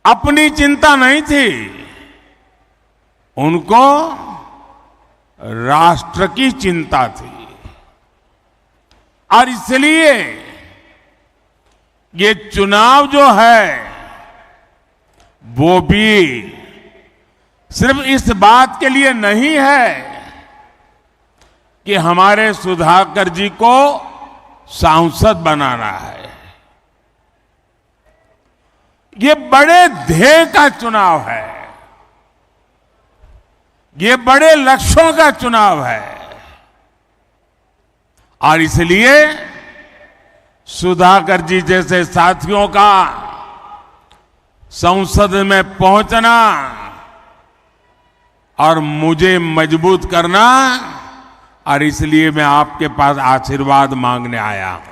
अपनी चिंता नहीं थी, उनको राष्ट्र की चिंता थी। और इसलिए ये चुनाव जो है वो भी सिर्फ इस बात के लिए नहीं है कि हमारे सुधाकर जी को सांसद बनाना है। ये बड़े ध्येय का चुनाव है, ये बड़े लक्ष्यों का चुनाव है। और इसलिए सुधाकर जी जैसे साथियों का संसद में पहुंचना और मुझे मजबूत करना, और इसलिए मैं आपके पास आशीर्वाद मांगने आया हूं।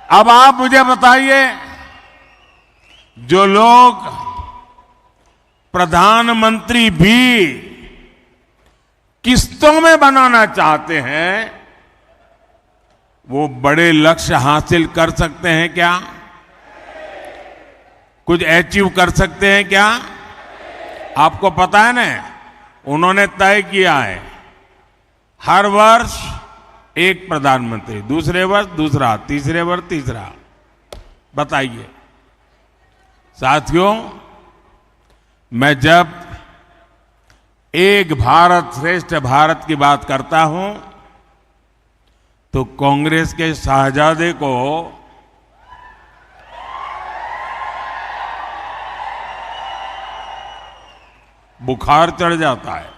अब आप मुझे बताइए, जो लोग प्रधानमंत्री भी किस्तों में बनाना चाहते हैं, वो बड़े लक्ष्य हासिल कर सकते हैं क्या? कुछ अचीव कर सकते हैं क्या? आपको पता है ना, उन्होंने तय किया है हर वर्ष एक प्रधानमंत्री, दूसरे वर्ष दूसरा, तीसरे वर्ष तीसरा। बताइए साथियों, मैं जब एक भारत श्रेष्ठ भारत की बात करता हूं तो कांग्रेस के शाहजादे को बुखार चढ़ जाता है।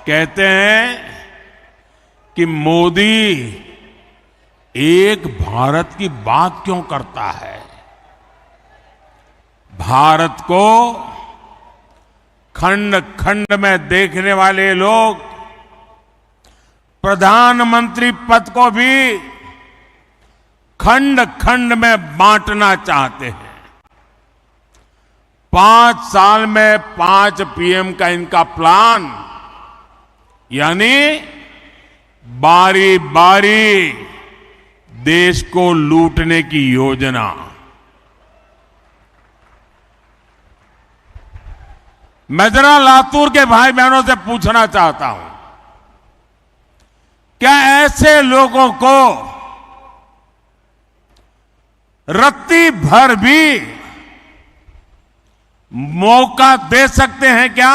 कहते हैं कि मोदी एक भारत की बात क्यों करता है? भारत को खंड खंड में देखने वाले लोग प्रधानमंत्री पद को भी खंड खंड में बांटना चाहते हैं। 5 साल में 5 पीएम का इनका प्लान, यानी बारी बारी देश को लूटने की योजना। मैं जरा लातूर के भाई बहनों से पूछना चाहता हूं, क्या ऐसे लोगों को रत्ती भर भी मौका दे सकते हैं क्या?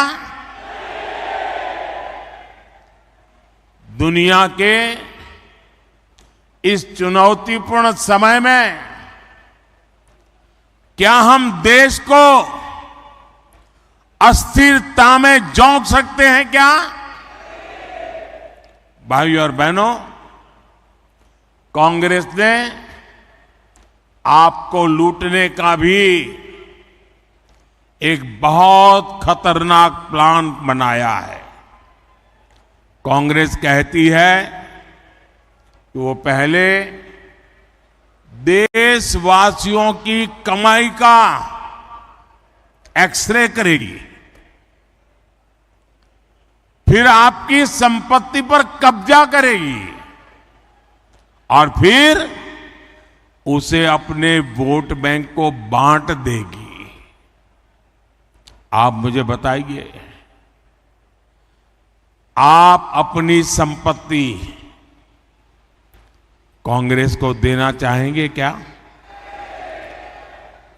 दुनिया के इस चुनौतीपूर्ण समय में क्या हम देश को अस्थिरता में झोंक सकते हैं क्या? भाइयों और बहनों, कांग्रेस ने आपको लूटने का भी एक बहुत खतरनाक प्लान बनाया है। कांग्रेस कहती है कि वो पहले देशवासियों की कमाई का एक्सरे करेगी, फिर आपकी संपत्ति पर कब्जा करेगी और फिर उसे अपने वोट बैंक को बांट देगी। आप मुझे बताइए, आप अपनी संपत्ति कांग्रेस को देना चाहेंगे क्या?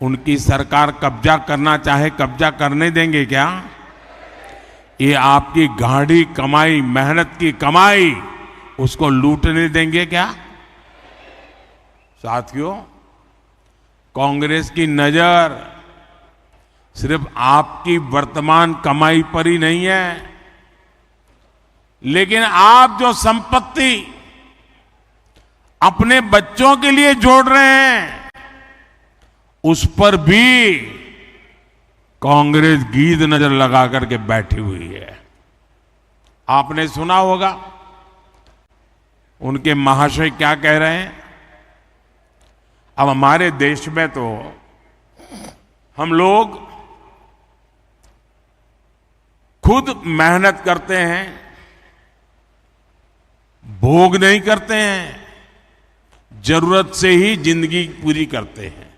उनकी सरकार कब्जा करना चाहे, कब्जा करने देंगे क्या? ये आपकी गाढ़ी कमाई, मेहनत की कमाई, उसको लूटने देंगे क्या? साथियों, कांग्रेस की नजर सिर्फ आपकी वर्तमान कमाई पर ही नहीं है, लेकिन आप जो संपत्ति अपने बच्चों के लिए जोड़ रहे हैं, उस पर भी कांग्रेस गीद नजर लगा करके बैठी हुई है। आपने सुना होगा उनके महाशय क्या कह रहे हैं। अब हमारे देश में तो हम लोग खुद मेहनत करते हैं, भोग नहीं करते हैं, जरूरत से ही जिंदगी पूरी करते हैं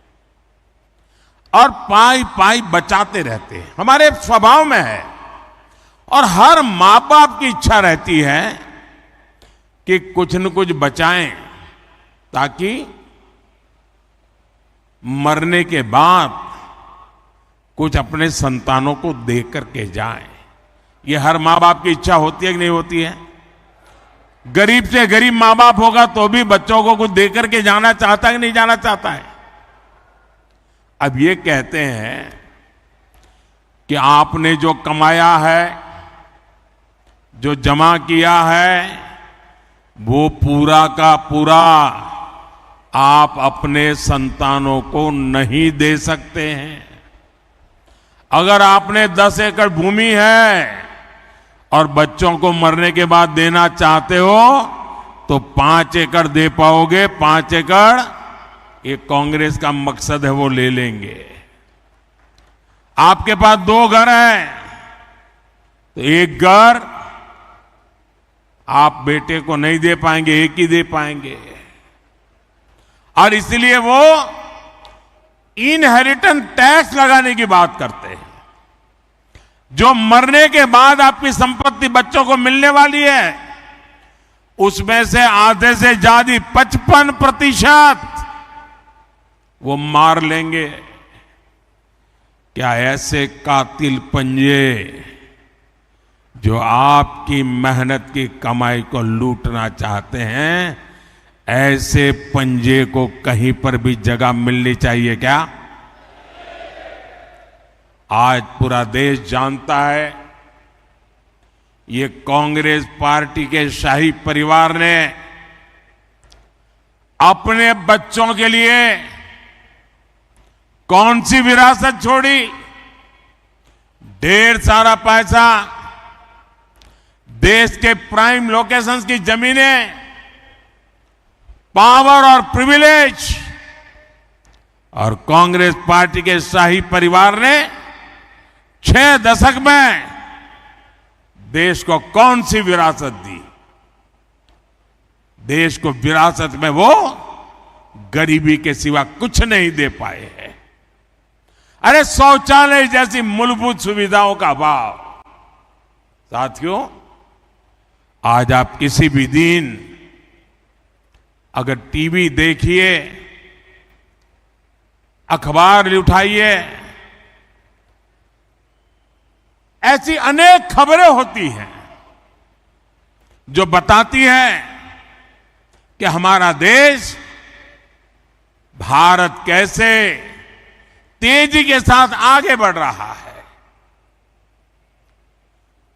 और पाई पाई बचाते रहते हैं, हमारे स्वभाव में है। और हर मां बाप की इच्छा रहती है कि कुछ न कुछ बचाएं ताकि मरने के बाद कुछ अपने संतानों को दे करके जाएं। ये हर मां बाप की इच्छा होती है कि नहीं होती है? गरीब से गरीब मां बाप होगा तो भी बच्चों को कुछ दे करके जाना चाहता है कि नहीं जाना चाहता है? अब ये कहते हैं कि आपने जो कमाया है, जो जमा किया है, वो पूरा का पूरा आप अपने संतानों को नहीं दे सकते हैं। अगर आपने 10 एकड़ भूमि है और बच्चों को मरने के बाद देना चाहते हो तो 5 एकड़ दे पाओगे। 5 एकड़ ये कांग्रेस का मकसद है, वो ले लेंगे। आपके पास 2 घर हैं तो 1 घर आप बेटे को नहीं दे पाएंगे, 1 ही दे पाएंगे। और इसलिए वो इनहेरिटेंस टैक्स लगाने की बात करते हैं। जो मरने के बाद आपकी संपत्ति बच्चों को मिलने वाली है, उसमें से आधे से ज्यादा 55% वो मार लेंगे। क्या ऐसे कातिल पंजे जो आपकी मेहनत की कमाई को लूटना चाहते हैं, ऐसे पंजे को कहीं पर भी जगह मिलनी चाहिए क्या? आज पूरा देश जानता है ये कांग्रेस पार्टी के शाही परिवार ने अपने बच्चों के लिए कौन सी विरासत छोड़ी। ढेर सारा पैसा, देश के प्राइम लोकेशंस की जमीनें, पावर और प्रिविलेज, और कांग्रेस पार्टी के शाही परिवार ने 6 दशक में देश को कौन सी विरासत दी? देश को विरासत में वो गरीबी के सिवा कुछ नहीं दे पाए हैं। अरे शौचालय जैसी मूलभूत सुविधाओं का अभाव। साथियों, आज आप किसी भी दिन अगर टीवी देखिए, अखबार उठाइए, ऐसी अनेक खबरें होती हैं जो बताती हैं कि हमारा देश, भारत कैसे तेजी के साथ आगे बढ़ रहा है।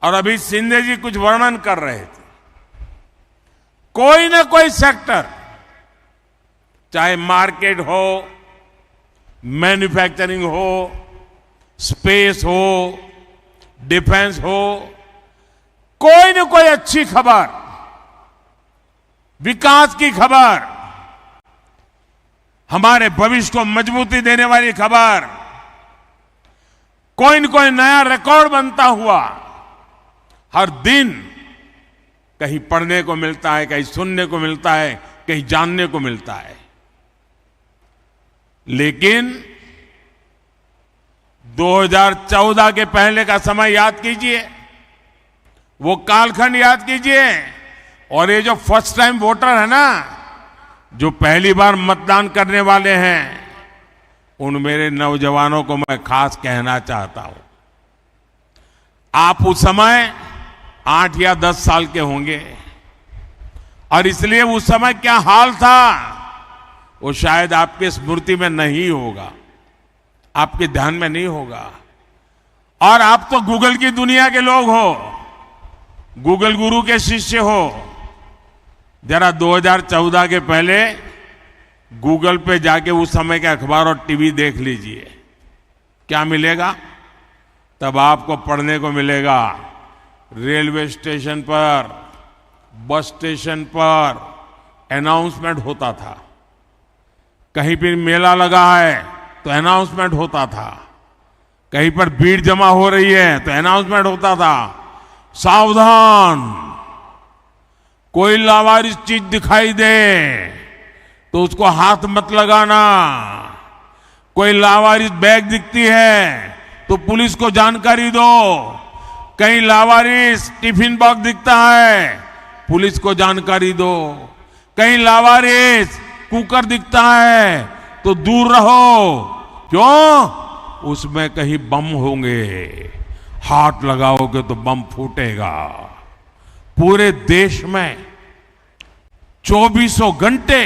और अभी शिंदे जी कुछ वर्णन कर रहे थे। कोई ना कोई सेक्टर, चाहे मार्केट हो, मैन्युफैक्चरिंग हो, स्पेस हो, डिफेंस हो, कोई न कोई अच्छी खबर, विकास की खबर, हमारे भविष्य को मजबूती देने वाली खबर, कोई न कोई नया रिकॉर्ड बनता हुआ हर दिन कहीं पढ़ने को मिलता है, कहीं सुनने को मिलता है, कहीं जानने को मिलता है। लेकिन 2014 के पहले का समय याद कीजिए, वो कालखंड याद कीजिए। और ये जो फर्स्ट टाइम वोटर है ना, जो पहली बार मतदान करने वाले हैं, उन मेरे नौजवानों को मैं खास कहना चाहता हूं, आप उस समय 8 या 10 साल के होंगे और इसलिए उस समय क्या हाल था वो शायद आपकी स्मृति में नहीं होगा, आपके ध्यान में नहीं होगा। और आप तो गूगल की दुनिया के लोग हो, गूगल गुरु के शिष्य हो। जरा 2014 के पहले गूगल पे जाके उस समय के अखबार और टीवी देख लीजिए, क्या मिलेगा? तब आपको पढ़ने को मिलेगा रेलवे स्टेशन पर, बस स्टेशन पर अनाउंसमेंट होता था, कहीं पर मेला लगा है तो अनाउंसमेंट होता था, कहीं पर भीड़ जमा हो रही है तो अनाउंसमेंट होता था, सावधान, कोई लावारिस चीज दिखाई दे तो उसको हाथ मत लगाना। कोई लावारिस बैग दिखती है तो पुलिस को जानकारी दो। कहीं लावारिस टिफिन बॉक्स दिखता है, पुलिस को जानकारी दो। कहीं लावारिस कुकर दिखता है तो दूर रहो। क्यों? उसमें कहीं बम होंगे, हाथ लगाओगे तो बम फूटेगा। पूरे देश में 24 घंटे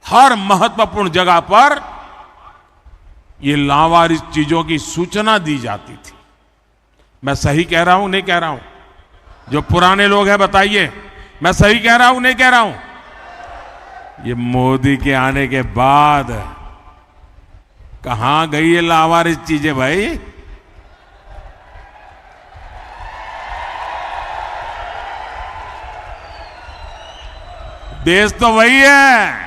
हर महत्वपूर्ण जगह पर ये लावारिस चीजों की सूचना दी जाती थी। मैं सही कह रहा हूं नहीं कह रहा हूं? जो पुराने लोग हैं बताइए, मैं सही कह रहा हूं नहीं कह रहा हूं? ये मोदी के आने के बाद कहां गई ये लावारिस चीजें भाई? देश तो वही है।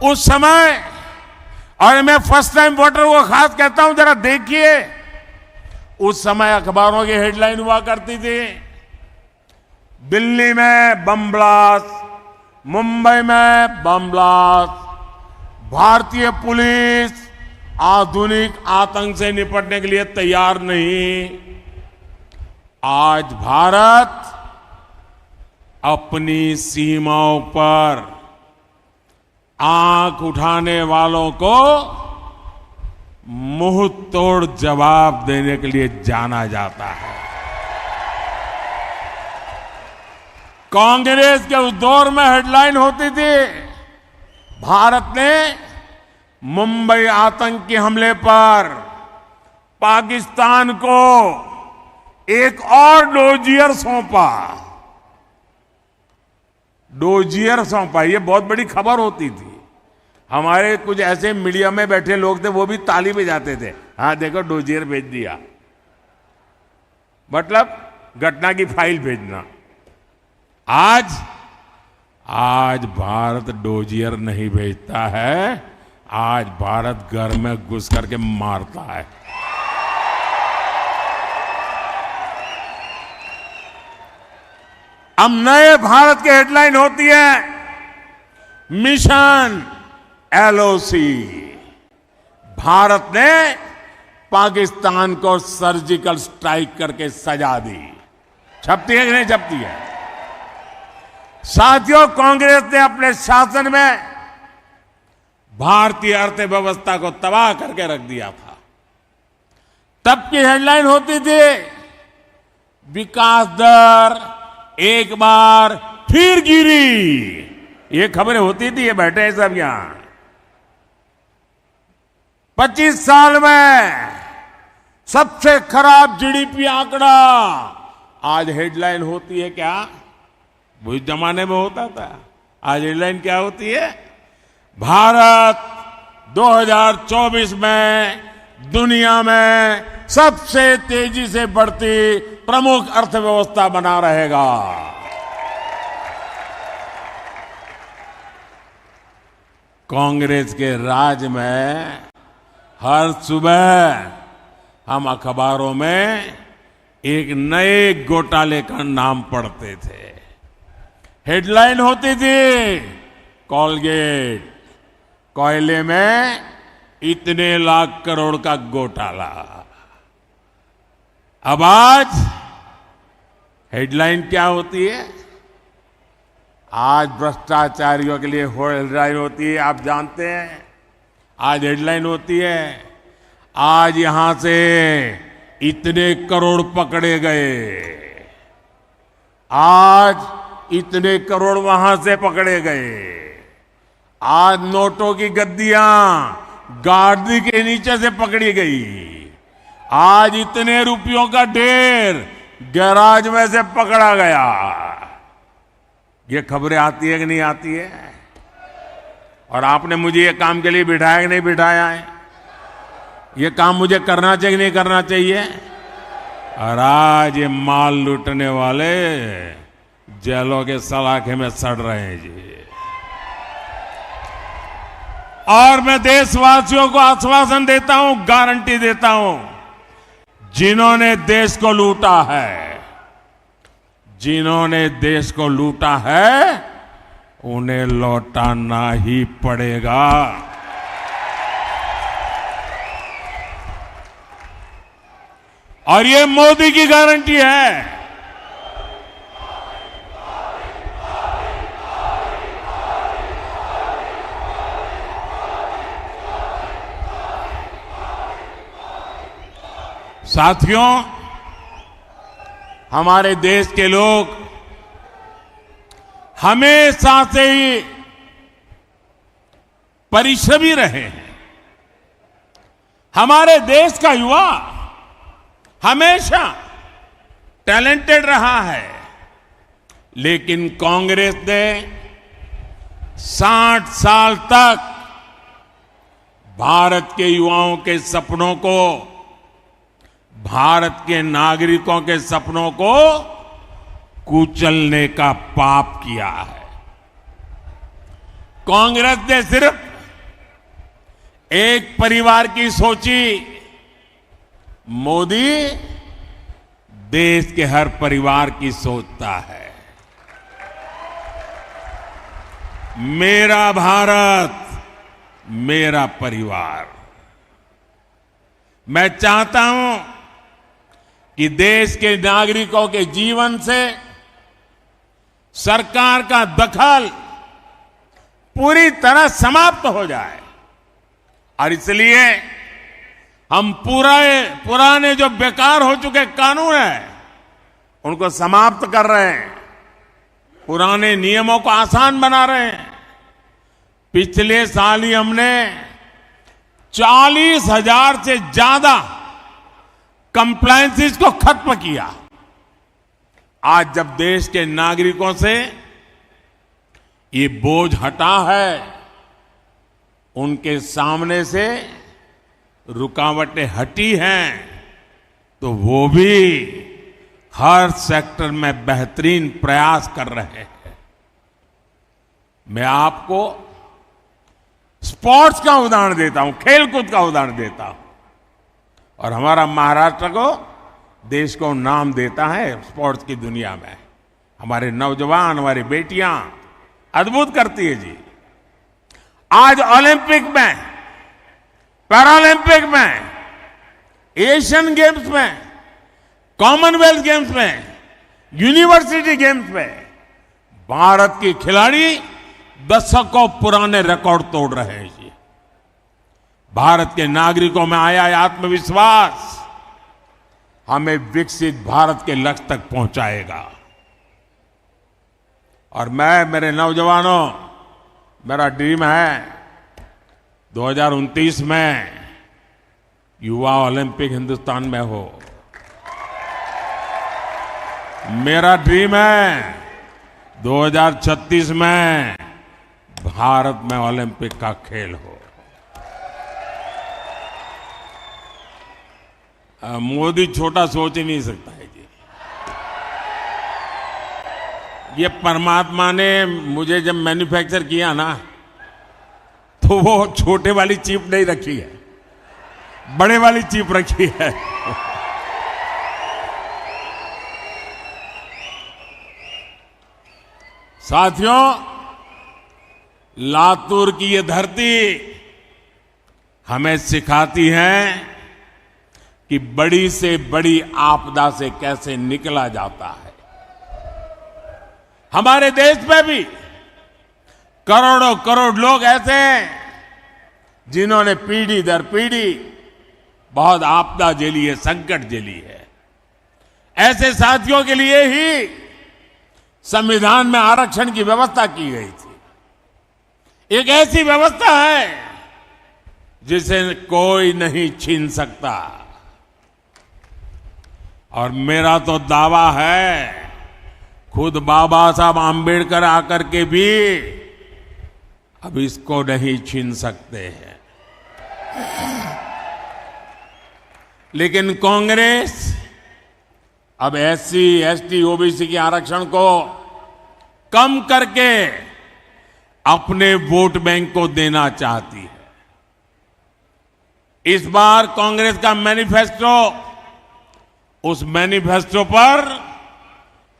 उस समय, और मैं फर्स्ट टाइम वोटर को खास कहता हूं, जरा देखिए, उस समय अखबारों की हेडलाइन हुआ करती थी, दिल्ली में बम ब्लास्ट, मुंबई में बम ब्लास्ट, भारतीय पुलिस आधुनिक आतंक से निपटने के लिए तैयार नहीं। आज भारत अपनी सीमाओं पर आंख उठाने वालों को मुंह तोड़ जवाब देने के लिए जाना जाता है। कांग्रेस के उस दौर में हेडलाइन होती थी, भारत ने मुंबई आतंकी हमले पर पाकिस्तान को एक और डोजियर सौंपा। डोजियर सौंपा, ये बहुत बड़ी खबर होती थी। हमारे कुछ ऐसे मीडिया में बैठे लोग थे, वो भी ताली बजाते थे, हाँ देखो डोजियर भेज दिया, मतलब घटना की फाइल भेजना। आज भारत डोजियर नहीं भेजता है, आज भारत घर में घुस करके मारता है। अब नए भारत की हेडलाइन होती है, मिशन एलओसी। भारत ने पाकिस्तान को सर्जिकल स्ट्राइक करके सजा दी। छपती है कि नहीं छपती है? साथियों, कांग्रेस ने अपने शासन में भारतीय अर्थव्यवस्था को तबाह करके रख दिया था। तब की हेडलाइन होती थी, विकास दर एक बार फिर गिरी। ये खबरें होती थी, ये बैठे हैं सब यहां। 25 साल में सबसे खराब जीडीपी आंकड़ा। आज हेडलाइन होती है क्या? वो जमाने में होता था। आज हेडलाइन क्या होती है? भारत 2024 में दुनिया में सबसे तेजी से बढ़ती प्रमुख अर्थव्यवस्था बना रहेगा। कांग्रेस के राज में हर सुबह हम अखबारों में एक नए घोटाले का नाम पढ़ते थे। हेडलाइन होती थी, कोलगेट कोयले में इतने लाख करोड़ का घोटाला। अब आज हेडलाइन क्या होती है? आज भ्रष्टाचारियों के लिए हेडलाइन होती है, आप जानते हैं। आज हेडलाइन होती है, आज यहां से इतने करोड़ पकड़े गए, आज इतने करोड़ वहां से पकड़े गए। आज नोटों की गद्दियां गाड़ी के नीचे से पकड़ी गई। आज इतने रुपयों का ढेर गैराज में से पकड़ा गया। ये खबरें आती है कि नहीं आती है? और आपने मुझे ये काम के लिए बिठाया कि नहीं बिठाया है? ये काम मुझे करना चाहिए कि नहीं करना चाहिए? और आज ये माल लूटने वाले जेलों के सलाखे में सड़ रहे हैं जी। और मैं देशवासियों को आश्वासन देता हूं, गारंटी देता हूं, जिन्होंने देश को लूटा है, जिन्होंने देश को लूटा है, उन्हें लौटाना ही पड़ेगा। और ये मोदी की गारंटी है। साथियों, हमारे देश के लोग हमेशा से ही परिश्रमी रहे हैं। हमारे देश का युवा हमेशा टैलेंटेड रहा है, लेकिन कांग्रेस ने 60 साल तक भारत के युवाओं के सपनों को, भारत के नागरिकों के सपनों को कुचलने का पाप किया है। कांग्रेस ने सिर्फ एक परिवार की सोची, मोदी देश के हर परिवार की सोचता है। मेरा भारत, मेरा परिवार। मैं चाहता हूं कि देश के नागरिकों के जीवन से सरकार का दखल पूरी तरह समाप्त हो जाए, और इसलिए हम पुराने जो बेकार हो चुके कानून हैं उनको समाप्त कर रहे हैं, पुराने नियमों को आसान बना रहे हैं। पिछले साल ही हमने 40,000 से ज्यादा कंप्लायंसेस को खत्म किया। आज जब देश के नागरिकों से ये बोझ हटा है, उनके सामने से रुकावटें हटी हैं, तो वो भी हर सेक्टर में बेहतरीन प्रयास कर रहे हैं। मैं आपको स्पोर्ट्स का उदाहरण देता हूं, खेलकूद का उदाहरण देता हूं, और हमारा महाराष्ट्र को देश को नाम देता है स्पोर्ट्स की दुनिया में। हमारे नौजवान, हमारी बेटियां अद्भुत करती है जी। आज ओलंपिक में, पैरालंपिक में, एशियन गेम्स में, कॉमनवेल्थ गेम्स में, यूनिवर्सिटी गेम्स में भारत की खिलाड़ी दशकों पुराने रिकॉर्ड तोड़ रहे हैं जी। भारत के नागरिकों में आया आत्मविश्वास हमें विकसित भारत के लक्ष्य तक पहुंचाएगा। और मेरे नौजवानों, मेरा ड्रीम है 2029 में युवा ओलंपिक हिंदुस्तान में हो। मेरा ड्रीम है 2036 में भारत में ओलंपिक का खेल हो। मोदी छोटा सोच ही नहीं सकता है जी। ये परमात्मा ने मुझे जब मैन्युफैक्चर किया ना, तो वो छोटे वाली चिप नहीं रखी है, बड़े वाली चिप रखी है। साथियों, लातूर की ये धरती हमें सिखाती है कि बड़ी से बड़ी आपदा से कैसे निकला जाता है। हमारे देश में भी करोड़ों करोड़ लोग ऐसे हैं जिन्होंने पीढ़ी दर पीढ़ी बहुत आपदा झेली है, संकट झेली है। ऐसे साथियों के लिए ही संविधान में आरक्षण की व्यवस्था की गई थी। एक ऐसी व्यवस्था है जिसे कोई नहीं छीन सकता। और मेरा तो दावा है, खुद बाबा साहब आंबेडकर आकर के भी अब इसको नहीं छीन सकते हैं। लेकिन कांग्रेस अब SC, ST, OBC के आरक्षण को कम करके अपने वोट बैंक को देना चाहती है। इस बार कांग्रेस का मैनिफेस्टो, उस मैनिफेस्टो पर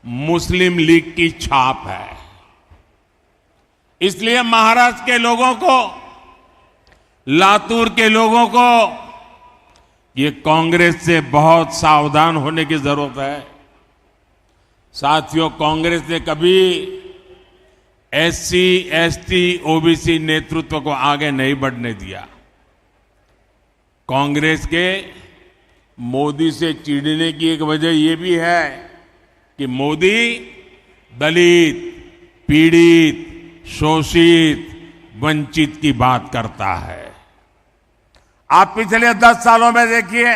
मुस्लिम लीग की छाप है। इसलिए महाराष्ट्र के लोगों को, लातूर के लोगों को ये कांग्रेस से बहुत सावधान होने की जरूरत है। साथियों, कांग्रेस ने कभी एससी, एसटी, ओबीसी नेतृत्व को आगे नहीं बढ़ने दिया। कांग्रेस के मोदी से चिढ़ने की एक वजह यह भी है कि मोदी दलित, पीड़ित, शोषित, वंचित की बात करता है। आप पिछले 10 सालों में देखिए,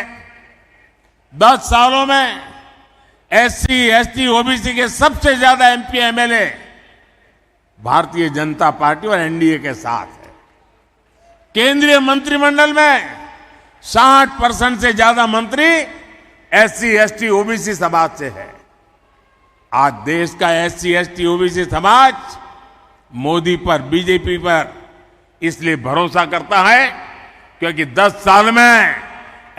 10 सालों में एससी, एसटी, ओबीसी के सबसे ज्यादा MP, MLA Bharatiya Janata party और एनडीए के साथ है। केंद्रीय मंत्रिमंडल में 60% से ज्यादा मंत्री एससी, एसटी, ओबीसी समाज से है। आज देश का एससी, एसटी, ओबीसी समाज मोदी पर, बीजेपी पर इसलिए भरोसा करता है क्योंकि 10 साल में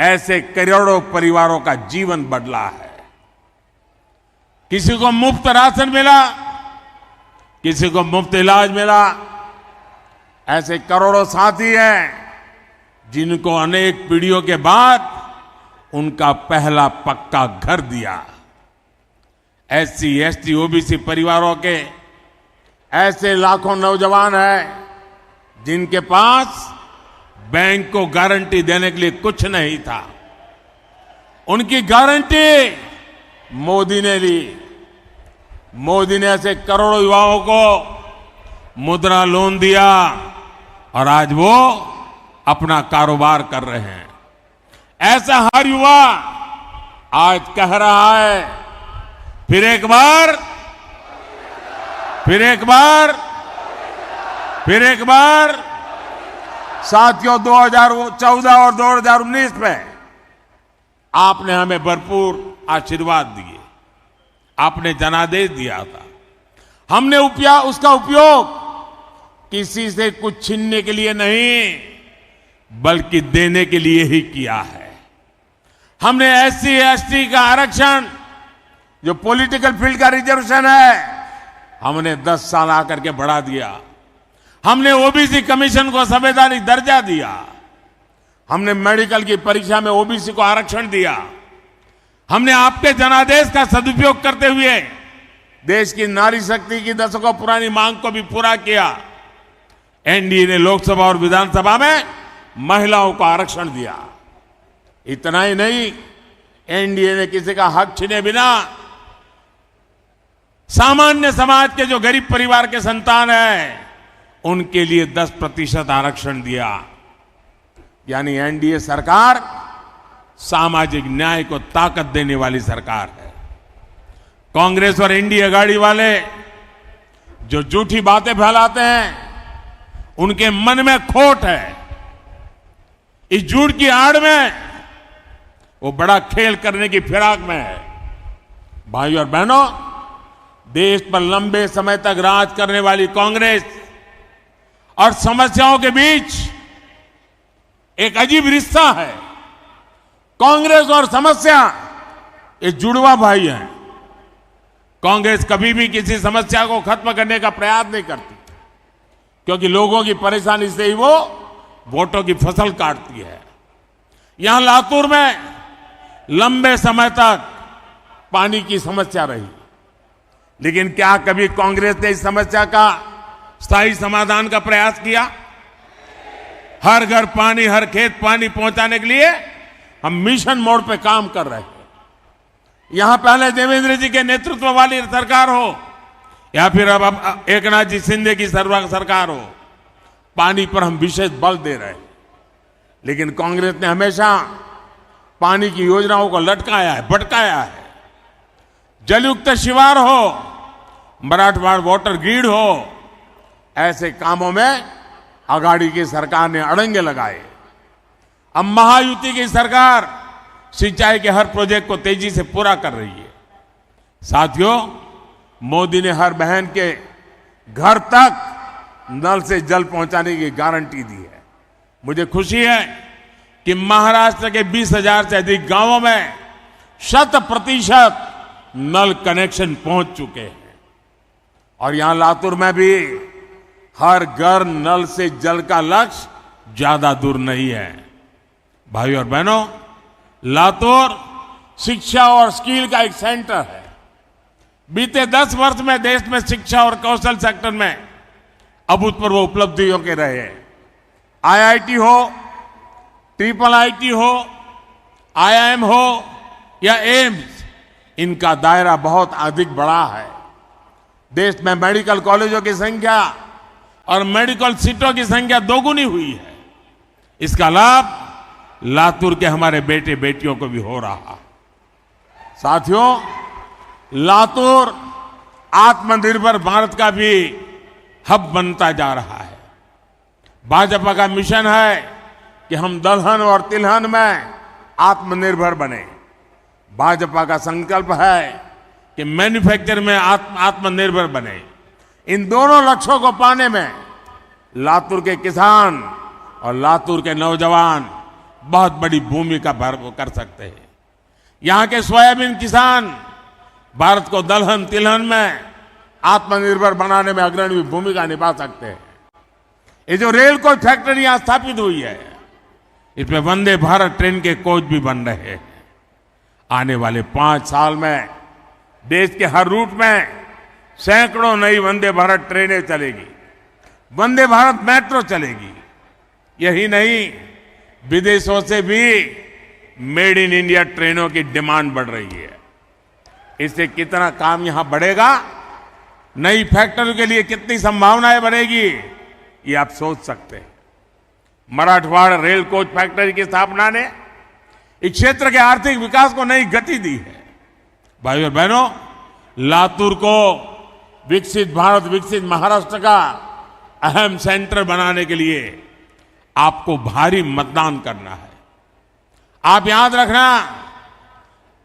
ऐसे करोड़ों परिवारों का जीवन बदला है। किसी को मुफ्त राशन मिला, किसी को मुफ्त इलाज मिला। ऐसे करोड़ों साथी हैं जिनको अनेक पीढ़ियों के बाद उनका पहला पक्का घर दिया। एससी, एसटी, ओबीसी परिवारों के ऐसे लाखों नौजवान हैं जिनके पास बैंक को गारंटी देने के लिए कुछ नहीं था। उनकी गारंटी मोदी ने ली। मोदी ने ऐसे करोड़ों युवाओं को मुद्रा लोन दिया और आज वो अपना कारोबार कर रहे हैं। ऐसा हर युवा आज कह रहा है, फिर एक बार, फिर एक बार, फिर एक बार। साथियों, 2014 और 2019 में आपने हमें भरपूर आशीर्वाद दिए, आपने जनादेश दिया था। हमने उसका उपयोग किसी से कुछ छीनने के लिए नहीं, बल्कि देने के लिए ही किया है। हमने एससी, एसटी का आरक्षण, जो पॉलिटिकल फील्ड का रिजर्वेशन है, हमने 10 साल आकर के बढ़ा दिया। हमने ओबीसी कमीशन को संवैधानिक दर्जा दिया। हमने मेडिकल की परीक्षा में ओबीसी को आरक्षण दिया। हमने आपके जनादेश का सदुपयोग करते हुए देश की नारी शक्ति की दशकों पुरानी मांग को भी पूरा किया। एनडीए ने लोकसभा और विधानसभा में महिलाओं को आरक्षण दिया। इतना ही नहीं, एनडीए ने किसी का हक छीने बिना सामान्य समाज के जो गरीब परिवार के संतान हैं उनके लिए 10% आरक्षण दिया। यानी एनडीए सरकार सामाजिक न्याय को ताकत देने वाली सरकार है। कांग्रेस और एनडीए अघाड़ी वाले जो झूठी बातें फैलाते हैं, उनके मन में खोट है। इस झूठ की आड़ में वो बड़ा खेल करने की फिराक में है। भाइयों और बहनों, देश पर लंबे समय तक राज करने वाली कांग्रेस और समस्याओं के बीच एक अजीब रिश्ता है। कांग्रेस और समस्या ये जुड़वा भाई हैं। कांग्रेस कभी भी किसी समस्या को खत्म करने का प्रयास नहीं करती, क्योंकि लोगों की परेशानी से ही वो वोटों की फसल काटती है। यहां लातूर में लंबे समय तक पानी की समस्या रही, लेकिन क्या कभी कांग्रेस ने इस समस्या का स्थायी समाधान का प्रयास किया? हर घर पानी, हर खेत पानी पहुंचाने के लिए हम मिशन मोड पे काम कर रहे हैं। यहां पहले देवेंद्र जी के नेतृत्व वाली सरकार हो या फिर अब एकनाथ जी शिंदे की सरकार हो, पानी पर हम विशेष बल दे रहे हैं। लेकिन कांग्रेस ने हमेशा पानी की योजनाओं को लटकाया है, भटकाया है। जलयुक्त शिवार हो, मराठवाड़ वाटर ग्रिड हो, ऐसे कामों में अघाड़ी की सरकार ने अड़ंगे लगाए। अब महायुति की सरकार सिंचाई के हर प्रोजेक्ट को तेजी से पूरा कर रही है। साथियों, मोदी ने हर बहन के घर तक नल से जल पहुंचाने की गारंटी दी है। मुझे खुशी है कि महाराष्ट्र के 20,000 से अधिक गांवों में 100% नल कनेक्शन पहुंच चुके हैं और यहां लातूर में भी हर घर नल से जल का लक्ष्य ज्यादा दूर नहीं है। भाइयों और बहनों, लातूर शिक्षा और स्किल का एक सेंटर है। बीते 10 वर्ष में देश में शिक्षा और कौशल सेक्टर में अभूतपूर्व उपलब्धियों के रहे। आईआईटी हो, ट्रिपल आईटी हो, आईआईएम हो या एम्स, इनका दायरा बहुत अधिक बड़ा है। देश में मेडिकल कॉलेजों की संख्या और मेडिकल सीटों की संख्या दोगुनी हुई है। इसका लाभ लातूर के हमारे बेटे बेटियों को भी हो रहा। साथियों, लातूर आत्मनिर्भर भारत का भी हब बनता जा रहा है। भाजपा का मिशन है कि हम दलहन और तिलहन में आत्मनिर्भर बने। भाजपा का संकल्प है कि मैन्युफैक्चर में आत्मनिर्भर बने। इन दोनों लक्ष्यों को पाने में लातूर के किसान और लातूर के नौजवान बहुत बड़ी भूमिका कर सकते हैं। यहां के सोयाबीन किसान भारत को दलहन तिलहन में आत्मनिर्भर बनाने में अग्रणी भूमिका निभा सकते हैं। ये जो रेल कोच फैक्ट्री यहां स्थापित हुई है, इसमें वंदे भारत ट्रेन के कोच भी बन रहे हैं। आने वाले 5 साल में देश के हर रूट में सैकड़ों नई वंदे भारत ट्रेनें चलेगी, वंदे भारत मेट्रो चलेगी। यही नहीं, विदेशों से भी मेड इन इंडिया ट्रेनों की डिमांड बढ़ रही है। इससे कितना काम यहां बढ़ेगा, नई फैक्ट्री के लिए कितनी संभावनाएं बनेगी, ये आप सोच सकते हैं। मराठवाड़ा रेल कोच फैक्ट्री की स्थापना ने इस क्षेत्र के आर्थिक विकास को नई गति दी है। भाइयों और बहनों, लातूर को विकसित भारत, विकसित महाराष्ट्र का अहम सेंटर बनाने के लिए आपको भारी मतदान करना है। आप याद रखना,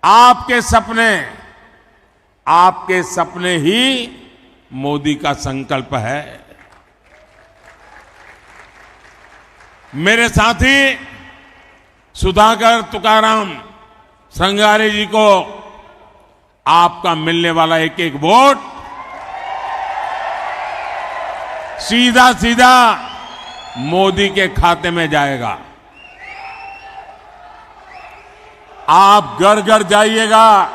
आपके सपने ही मोदी का संकल्प है। मेरे साथी सुधाकर तुकाराम संगारे जी को आपका मिलने वाला एक एक वोट सीधा सीधा मोदी के खाते में जाएगा। आप घर घर जाइएगा,